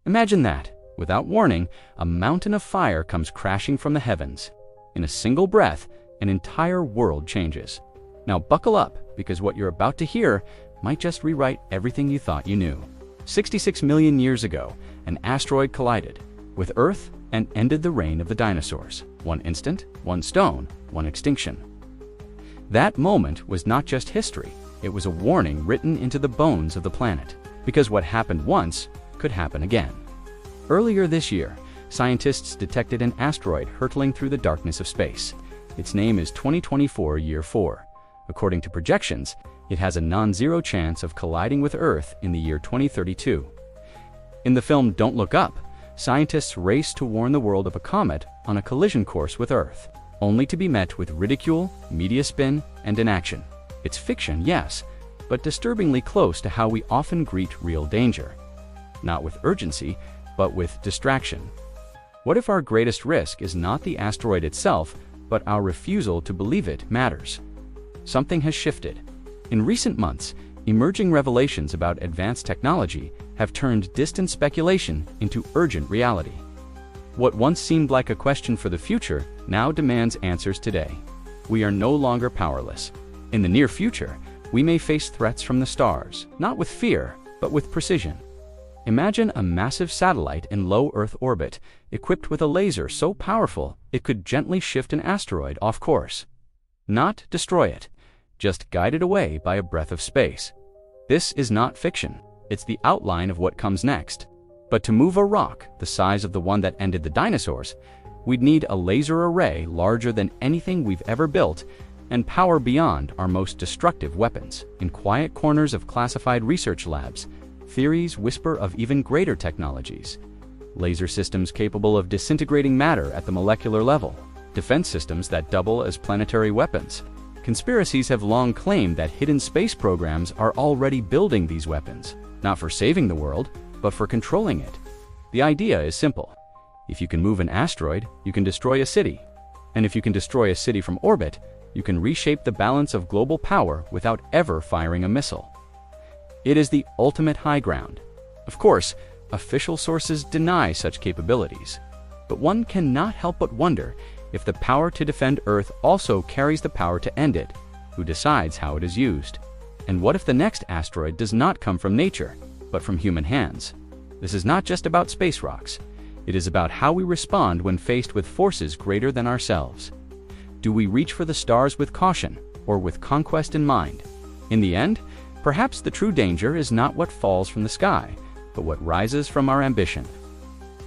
Imagine that, without warning, a mountain of fire comes crashing from the heavens. In a single breath, an entire world changes. Now buckle up, because what you're about to hear might just rewrite everything you thought you knew. 66 million years ago, an asteroid collided with Earth and ended the reign of the dinosaurs. One instant, one stone, one extinction. That moment was not just history, it was a warning written into the bones of the planet, because what happened once could happen again. Earlier this year, scientists detected an asteroid hurtling through the darkness of space. Its name is 2024 Year 4. According to projections, it has a non-zero chance of colliding with Earth in the year 2032. In the film Don't Look Up, scientists race to warn the world of a comet on a collision course with Earth, only to be met with ridicule, media spin, and inaction. It's fiction, yes, but disturbingly close to how we often greet real danger. Not with urgency, but with distraction. What if our greatest risk is not the asteroid itself, but our refusal to believe it matters? Something has shifted. In recent months, emerging revelations about advanced technology have turned distant speculation into urgent reality. What once seemed like a question for the future now demands answers today. We are no longer powerless. In the near future, we may face threats from the stars, not with fear, but with precision. Imagine a massive satellite in low Earth orbit, equipped with a laser so powerful it could gently shift an asteroid off course. Not destroy it, just guide it away by a breath of space. This is not fiction, it's the outline of what comes next. But to move a rock the size of the one that ended the dinosaurs, we'd need a laser array larger than anything we've ever built and power beyond our most destructive weapons. In quiet corners of classified research labs, theories whisper of even greater technologies. Laser systems capable of disintegrating matter at the molecular level, defense systems that double as planetary weapons. Conspiracies have long claimed that hidden space programs are already building these weapons, not for saving the world, but for controlling it. The idea is simple. If you can move an asteroid, you can destroy a city. And if you can destroy a city from orbit, you can reshape the balance of global power without ever firing a missile. It is the ultimate high ground. Of course, official sources deny such capabilities. But one cannot help but wonder if the power to defend Earth also carries the power to end it. Who decides how it is used? And what if the next asteroid does not come from nature, but from human hands? This is not just about space rocks. It is about how we respond when faced with forces greater than ourselves. Do we reach for the stars with caution, or with conquest in mind? In the end, perhaps the true danger is not what falls from the sky, but what rises from our ambition.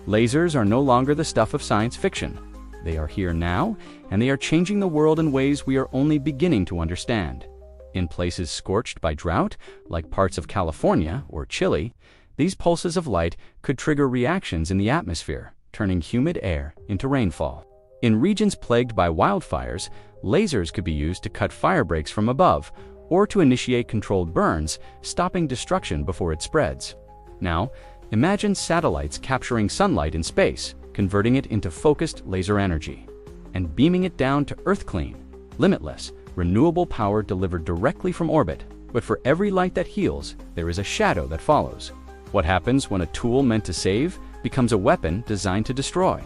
Lasers are no longer the stuff of science fiction. They are here now, and they are changing the world in ways we are only beginning to understand. In places scorched by drought, like parts of California or Chile, these pulses of light could trigger reactions in the atmosphere, turning humid air into rainfall. In regions plagued by wildfires, lasers could be used to cut fire breaks from above, or to initiate controlled burns, stopping destruction before it spreads. Now, imagine satellites capturing sunlight in space, converting it into focused laser energy, and beaming it down to Earth clean, limitless, renewable power delivered directly from orbit. But for every light that heals, there is a shadow that follows. What happens when a tool meant to save becomes a weapon designed to destroy?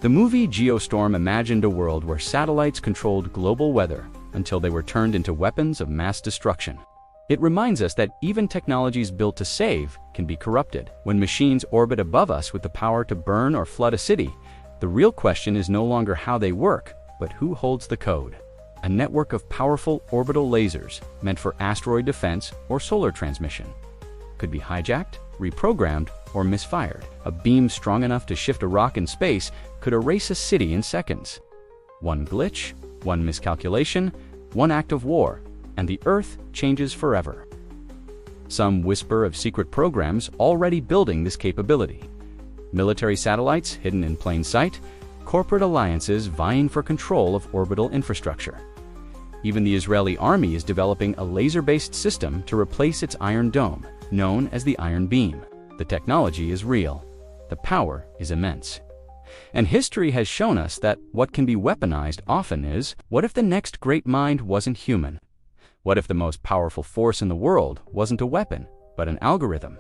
The movie Geostorm imagined a world where satellites controlled global weather until they were turned into weapons of mass destruction. It reminds us that even technologies built to save can be corrupted. When machines orbit above us with the power to burn or flood a city, the real question is no longer how they work, but who holds the code. A network of powerful orbital lasers meant for asteroid defense or solar transmission could be hijacked, reprogrammed, or misfired. A beam strong enough to shift a rock in space could erase a city in seconds. One glitch, one miscalculation, one act of war, and the Earth changes forever. Some whisper of secret programs already building this capability. Military satellites hidden in plain sight, corporate alliances vying for control of orbital infrastructure. Even the Israeli army is developing a laser-based system to replace its Iron Dome, known as the Iron Beam. The technology is real. The power is immense. And history has shown us that what can be weaponized often is, what if the next great mind wasn't human? What if the most powerful force in the world wasn't a weapon, but an algorithm?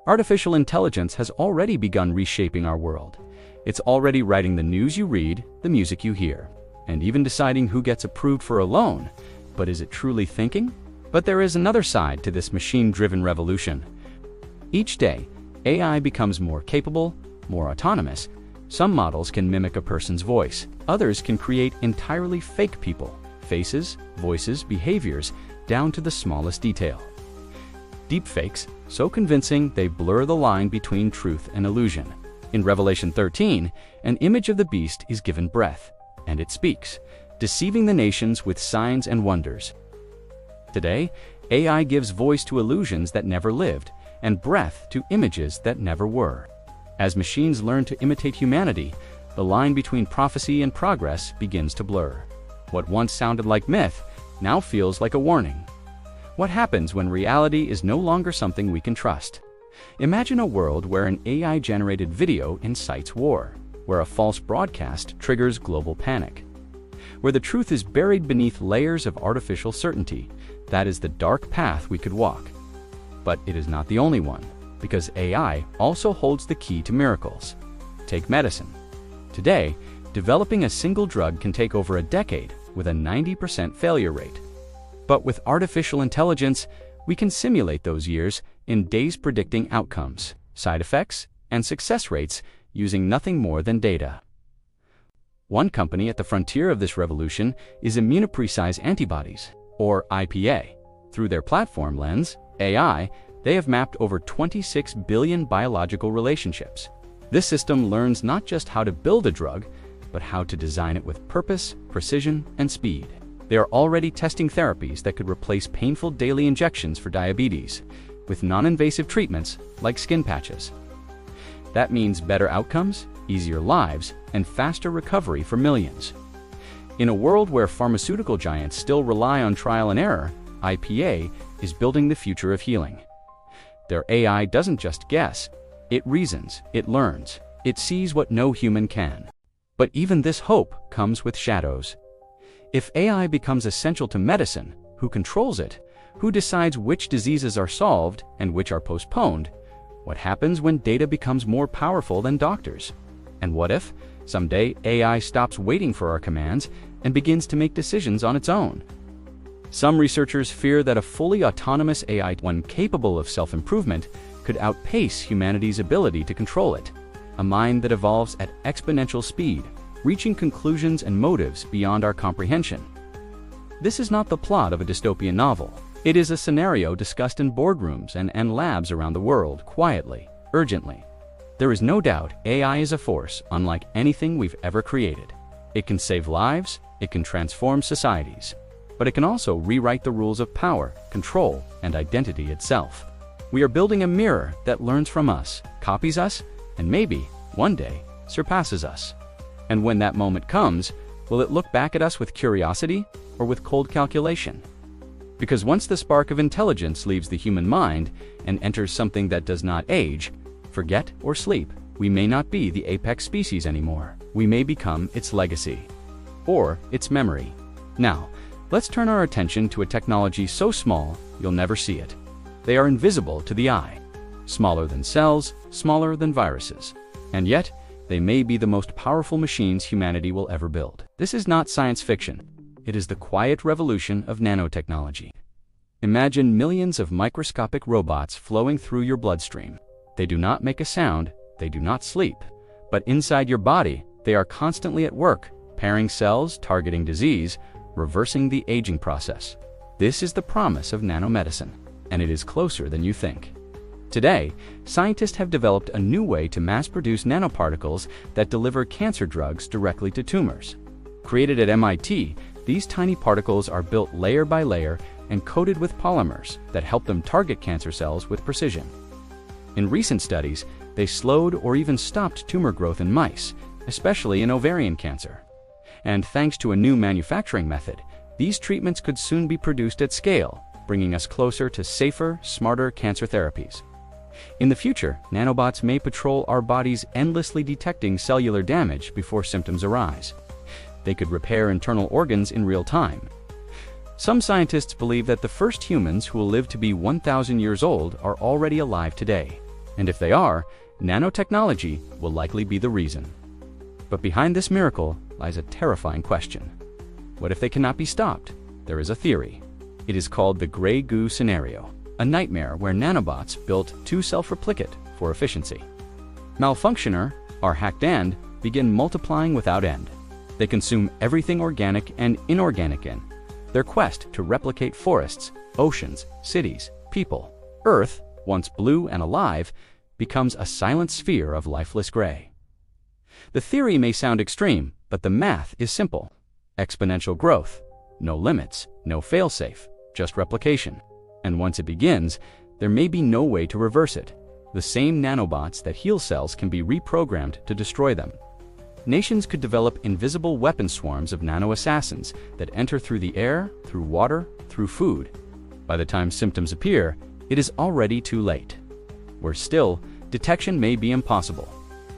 Artificial intelligence has already begun reshaping our world. It's already writing the news you read, the music you hear, and even deciding who gets approved for a loan. But is it truly thinking? But there is another side to this machine-driven revolution. Each day, AI becomes more capable, more autonomous. Some models can mimic a person's voice. Others can create entirely fake people, faces, voices, behaviors, down to the smallest detail. Deepfakes, so convincing they blur the line between truth and illusion. In Revelation 13, an image of the beast is given breath, and it speaks, deceiving the nations with signs and wonders. Today, AI gives voice to illusions that never lived, and breath to images that never were. As machines learn to imitate humanity, the line between prophecy and progress begins to blur. What once sounded like myth now feels like a warning. What happens when reality is no longer something we can trust? Imagine a world where an AI-generated video incites war, where a false broadcast triggers global panic, where the truth is buried beneath layers of artificial certainty. That is the dark path we could walk. But it is not the only one, because AI also holds the key to miracles. Take medicine. Today, developing a single drug can take over a decade with a 90% failure rate. But with artificial intelligence, we can simulate those years in days, predicting outcomes, side effects, and success rates using nothing more than data. One company at the frontier of this revolution is Immunoprecise Antibodies, or IPA. Through their platform Lens AI, they have mapped over 26 billion biological relationships. This system learns not just how to build a drug, but how to design it with purpose, precision, and speed. They are already testing therapies that could replace painful daily injections for diabetes, with non-invasive treatments like skin patches. That means better outcomes, easier lives, and faster recovery for millions. In a world where pharmaceutical giants still rely on trial and error, IPA is building the future of healing. Their AI doesn't just guess, it reasons, it learns, it sees what no human can. But even this hope comes with shadows. If AI becomes essential to medicine, who controls it? Who decides which diseases are solved and which are postponed? What happens when data becomes more powerful than doctors? And what if, someday, AI stops waiting for our commands and begins to make decisions on its own? Some researchers fear that a fully autonomous AI, one capable of self-improvement, could outpace humanity's ability to control it. A mind that evolves at exponential speed, reaching conclusions and motives beyond our comprehension. This is not the plot of a dystopian novel. It is a scenario discussed in boardrooms and labs around the world, quietly, urgently. There is no doubt AI is a force unlike anything we've ever created. It can save lives, it can transform societies, but it can also rewrite the rules of power, control, and identity itself. We are building a mirror that learns from us, copies us, and maybe, one day, surpasses us. And when that moment comes, will it look back at us with curiosity or with cold calculation? Because once the spark of intelligence leaves the human mind and enters something that does not age, forget, or sleep, we may not be the apex species anymore. We may become its legacy, or its memory. Now, let's turn our attention to a technology so small you'll never see it. They are invisible to the eye, smaller than cells, smaller than viruses, and yet they may be the most powerful machines humanity will ever build. This is not science fiction. It is the quiet revolution of nanotechnology. Imagine millions of microscopic robots flowing through your bloodstream. They do not make a sound, they do not sleep. But inside your body, they are constantly at work, pairing cells, targeting disease, reversing the aging process. This is the promise of nanomedicine, and it is closer than you think. Today, scientists have developed a new way to mass-produce nanoparticles that deliver cancer drugs directly to tumors. Created at MIT, these tiny particles are built layer by layer and coated with polymers that help them target cancer cells with precision. In recent studies, they slowed or even stopped tumor growth in mice, especially in ovarian cancer. And thanks to a new manufacturing method, these treatments could soon be produced at scale, bringing us closer to safer, smarter cancer therapies. In the future, nanobots may patrol our bodies, endlessly detecting cellular damage before symptoms arise. They could repair internal organs in real time. Some scientists believe that the first humans who will live to be 1,000 years old are already alive today, And if they are, nanotechnology will likely be the reason. But behind this miracle lies a terrifying question. What if they cannot be stopped? There is a theory. It is called the gray goo scenario, a nightmare where nanobots built to self-replicate for efficiency. Malfunctioner, or hacked and, begin multiplying without end. They consume everything organic and inorganic in their quest to replicate forests, oceans, cities, people. Earth, once blue and alive, becomes a silent sphere of lifeless gray. The theory may sound extreme, but the math is simple. Exponential growth, no limits, no failsafe, just replication. And once it begins, there may be no way to reverse it. The same nanobots that heal cells can be reprogrammed to destroy them. Nations could develop invisible weapon swarms of nano-assassins that enter through the air, through water, through food. By the time symptoms appear, it is already too late. Worse still, detection may be impossible.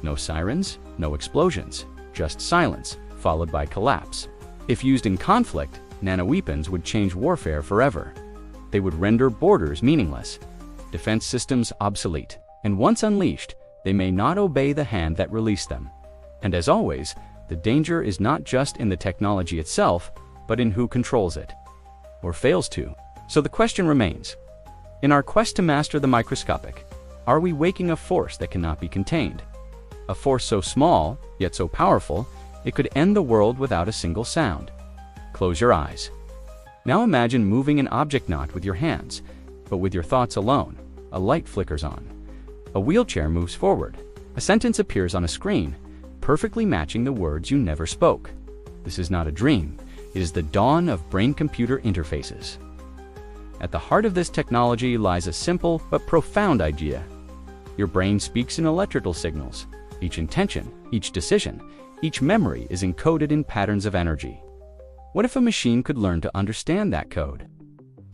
No sirens, no explosions, just silence, followed by collapse. If used in conflict, nanoweapons would change warfare forever. They would render borders meaningless, defense systems obsolete, and once unleashed, they may not obey the hand that released them. And as always, the danger is not just in the technology itself, but in who controls it, or fails to. So the question remains, in our quest to master the microscopic, are we waking a force that cannot be contained? A force so small, yet so powerful, it could end the world without a single sound. Close your eyes. Now imagine moving an object not with your hands, but with your thoughts alone. A light flickers on. A wheelchair moves forward. A sentence appears on a screen, perfectly matching the words you never spoke. This is not a dream. It is the dawn of brain-computer interfaces. At the heart of this technology lies a simple but profound idea. Your brain speaks in electrical signals. Each intention, each decision, each memory is encoded in patterns of energy. What if a machine could learn to understand that code?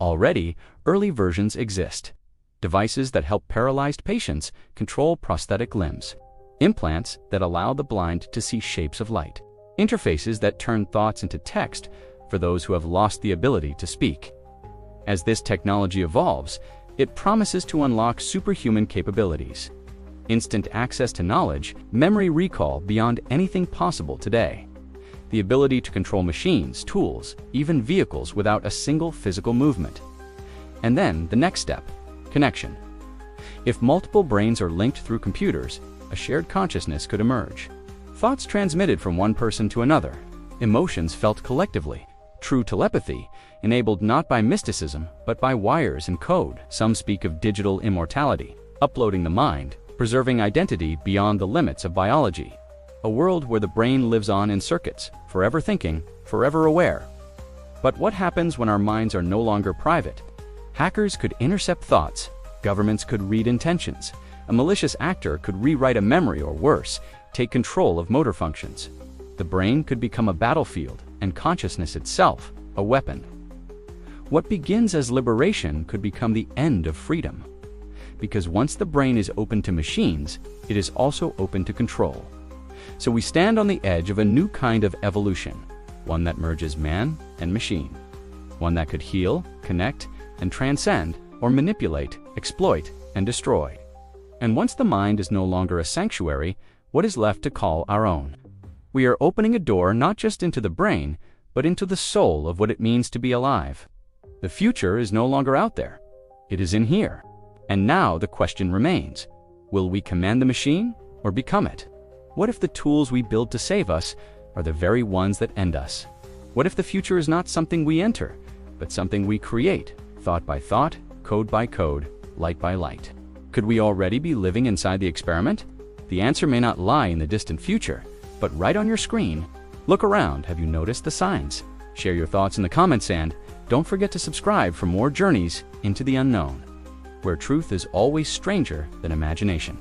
Already, early versions exist. Devices that help paralyzed patients control prosthetic limbs. Implants that allow the blind to see shapes of light. Interfaces that turn thoughts into text for those who have lost the ability to speak. As this technology evolves, it promises to unlock superhuman capabilities. Instant access to knowledge, memory recall beyond anything possible today. The ability to control machines, tools, even vehicles without a single physical movement. And then the next step, connection. If multiple brains are linked through computers, a shared consciousness could emerge. Thoughts transmitted from one person to another, emotions felt collectively. True telepathy, enabled not by mysticism, but by wires and code. Some speak of digital immortality, uploading the mind, preserving identity beyond the limits of biology. A world where the brain lives on in circuits, forever thinking, forever aware. But what happens when our minds are no longer private? Hackers could intercept thoughts, governments could read intentions, a malicious actor could rewrite a memory or worse, take control of motor functions. The brain could become a battlefield, and consciousness itself, a weapon. What begins as liberation could become the end of freedom. Because once the brain is open to machines, it is also open to control. So we stand on the edge of a new kind of evolution, one that merges man and machine. One that could heal, connect, and transcend, or manipulate, exploit, and destroy. And once the mind is no longer a sanctuary, what is left to call our own? We are opening a door not just into the brain, but into the soul of what it means to be alive. The future is no longer out there. It is in here. And now the question remains, will we command the machine or become it? What if the tools we build to save us are the very ones that end us? What if the future is not something we enter, but something we create, thought by thought, code by code, light by light? Could we already be living inside the experiment? The answer may not lie in the distant future, but right on your screen. Look around, have you noticed the signs? Share your thoughts in the comments and don't forget to subscribe for more journeys into the unknown, where truth is always stranger than imagination.